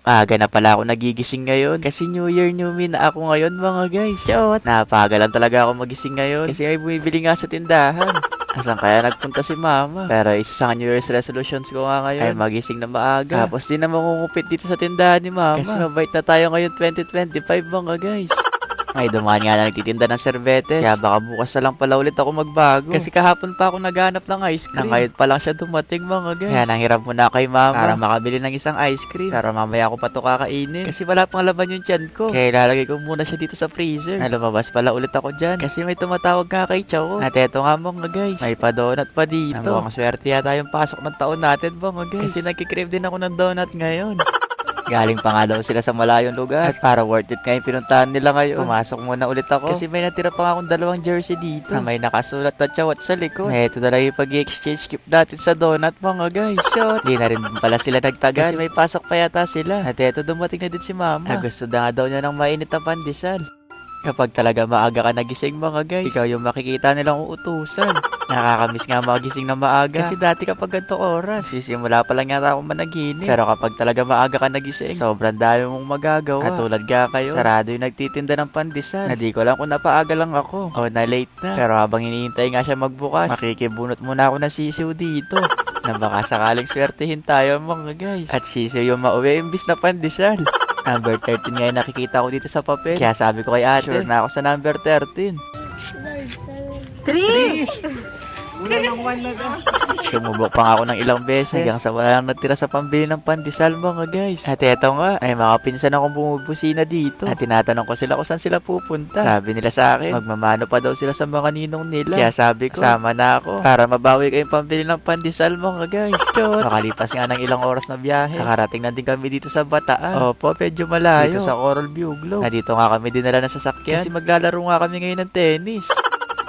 Aga na pala ako nagigising ngayon kasi New Year, New Me na ako ngayon mga guys. Chot! Napaga lang talaga ako magising ngayon kasi may bumibili nga sa tindahan. Asan kaya nagpunta si mama? Pero isa sa New Year's resolutions ko nga ngayon ay magising na maaga. Tapos di na mangungupit dito sa tindahan ni mama. Kasi mabait na tayo ngayon 2025 mga guys. Ay, dumaan nga na nagtitinda ng serbetes. Kaya baka bukas na lang pala ulit ako magbago. Kasi kahapon pa ako naghanap ng ice cream. Ngayon pa lang siya dumating mga guys. Kaya nanghiram muna kay mama para makabili ng isang ice cream. Pero mamaya ako pa ito kakainin. Kasi wala pang laban yung tiyan ko. Kaya ilalagay ko muna siya dito sa freezer. Na lumabas pala ulit ako dyan. Kasi may tumatawag nga kay Chow. At eto nga mga guys. May pa donut pa dito. Mukhang swerte yata yung pasok ng taon natin mga guys. Kasi nagkikrave din ako ng donut ngayon. Galing pa nga daw sila sa malayong lugar. At para worth it nga yung pinuntahan nila ngayon. Pumasok muna ulit ako. Kasi may natira pa nga akong dalawang jersey dito. Na may nakasulat na Chawat sa likod. Na ito na lang yung pag-exchange gift natin sa donut mga guys. Shot. Di na rin pala sila nagtagal. Kasi may pasok pa yata sila. At eto dumating na din si mama. Na gusto na nga daw niya ng mainit na pandesal. Kapag talaga maaga ka nagising mga guys, ikaw yung makikita nilang uutusan. Nakakamiss nga magising na maaga. Kasi dati kapag ganito oras, sisimula pa lang yata ako managinip. Pero kapag talaga maaga ka nagising, sobrang dami mong magagawa. At tulad nga kayo, sarado yung nagtitinda ng pandesal. Na di ko lang kung napaaga lang ako o na late na. Pero habang hinihintay nga siya magbukas, makikibunot muna ako ng sisiw dito. Na baka sakaling swertihin tayo mga guys. At sisiw yung mauwi imbis na pandesal. Number 13 nga yung nakikita ko dito sa papel. Kaya sabi ko kay ate, sure na ako sa number 13. 3! Sumubok pa nga ako ng ilang beses hanggang sa wala lang natira sa pambili ng pandesal mga guys. At eto nga, ay mga pinsan akong bumubusina dito. At tinatanong ko sila kung saan sila pupunta. Sabi nila sa akin, magmamano pa daw sila sa mga ninong nila. Kaya sabi ko, sama na ako para mabawi kayong pambili ng pandesal mga guys. Chot! Makalipas nga ng ilang oras na biyahe, nakarating na din kami dito sa Bataan. Opo, medyo malayo. Dito sa Coral View Globe. Na dito nga kami dinala ng sasakyan kasi maglalaro nga kami ngayon ng tennis.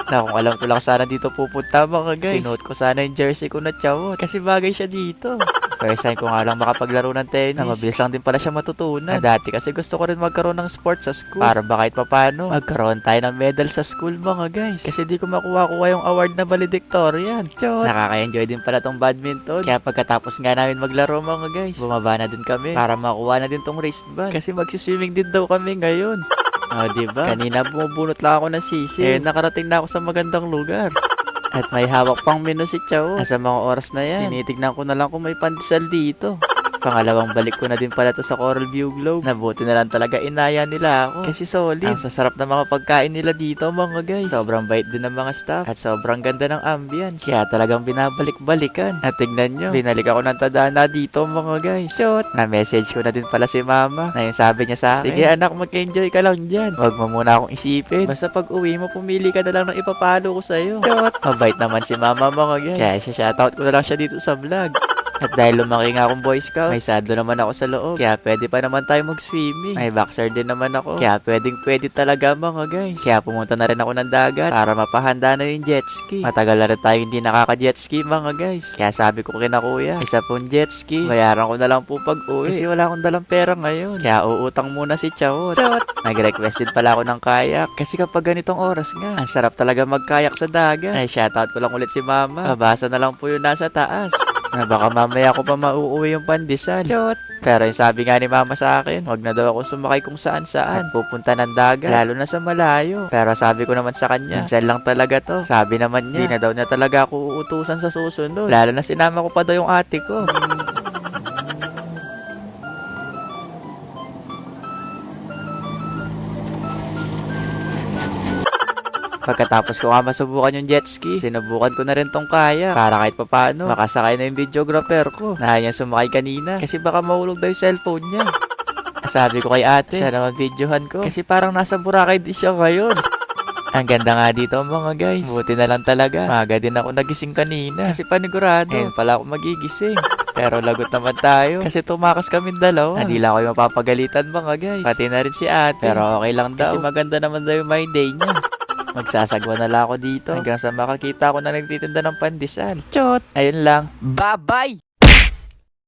Na kung alam ko lang sana dito pupunta mga guys, sinuot ko sana yung jersey ko na Chawat kasi bagay siya dito. First time ko nga lang makapaglaro ng tennis na mabilis lang din pala siya matutunan. Na dati kasi gusto ko rin magkaroon ng sports sa school para ba kahit papano magkaroon tayo ng medal sa school mga guys. Kasi di ko makuha-kuha yung award na valedictorian. Chawat! Nakaka-enjoy din pala tong badminton. Kaya pagkatapos nga namin maglaro mga guys, bumaba na din kami para makuha na din tong wristband. Kasi mag-swimming din daw kami ngayon. Diba? Kanina bumubunot lang ako ng sisi. Eh, nakarating na ako sa magandang lugar. At may hawak pang menu si Chow. Sa mga oras na yan, tinitignan ko na lang kung may pandesal dito. Pangalawang balik ko na din pala to sa Coral View Globe. Nabuti na lang talaga inaya nila ako. Kasi solid. Ang sasarap na mga pagkain nila dito mga guys. Sobrang bait din ng mga staff. At sobrang ganda ng ambience. Kaya talagang binabalik-balikan. At tignan nyo, binalik ako ng tadhana dito mga guys. Shot! Na-message ko na din pala si mama. Na yung sabi niya sa akin, sige anak, mag-enjoy ka lang dyan. Huwag mo muna akong isipin. Basta pag uwi mo, pumili ka na lang ng ipapalo ko sa'yo. Shot! Mabait naman si mama mga guys. Kaya shoutout ko na lang siya dito sa vlog. At dahil lumaki nga akong Boy Scout, may sado naman ako sa loob. Kaya pwede pa naman tayo mag-swimming. May boxer din naman ako. Kaya pwede talaga mga guys. Kaya pumunta na rin ako ng dagat para mapahanda na yung jet ski. Matagal na rin tayo hindi nakaka-jet ski mga guys. Kaya sabi ko kina kuya, isa pong jet ski, bayaran ko na lang po pag uwi. Kasi wala akong dalang pera ngayon. Kaya uutang muna si Chawat. Nag-request din pala ako ng kayak. Kasi kapag ganitong oras nga, ang sarap talaga magkayak sa dagat. Ay, shoutout ko lang ulit si mama. Mabasa na lang po yung nasa taas. Na baka mamaya ko pa mauuwi yung pandesal. Chot! Pero yung sabi nga ni mama sa akin, wag na daw ako sumakay kung saan-saan. At pupunta ng dagat, lalo na sa malayo. Pero sabi ko naman sa kanya, minsan lang talaga to. Sabi naman niya, di na daw niya talaga ako uutusan sa susunod. Lalo na sinama ko pa daw yung ate ko. Pagkatapos ko nga masubukan yung jet ski, sinubukan ko na rin tong kaya para kahit papano makasakay na yung videographer ko. Nahan niya sumakay kanina kasi baka mahulog daw yung cellphone niya. Sabi ko kay ate, siya naman videohan ko kasi parang nasa Boracay din siya ngayon. Ang ganda nga dito mga guys. Buti na lang talaga. Maga din ako nagising kanina kasi panigurado ngayon pala ako magigising. Pero lagot naman tayo kasi tumakas kami dalawa. Hindi lang ako yung mapapagalitan mga guys. Pati na rin si ate. Pero okay lang daw kasi maganda naman daw yung my day niya. Magsasagwa na lang ako dito hanggang sa makakita ko na nagtitinda ng pandesal. Chot! Ayun lang. Bye-bye!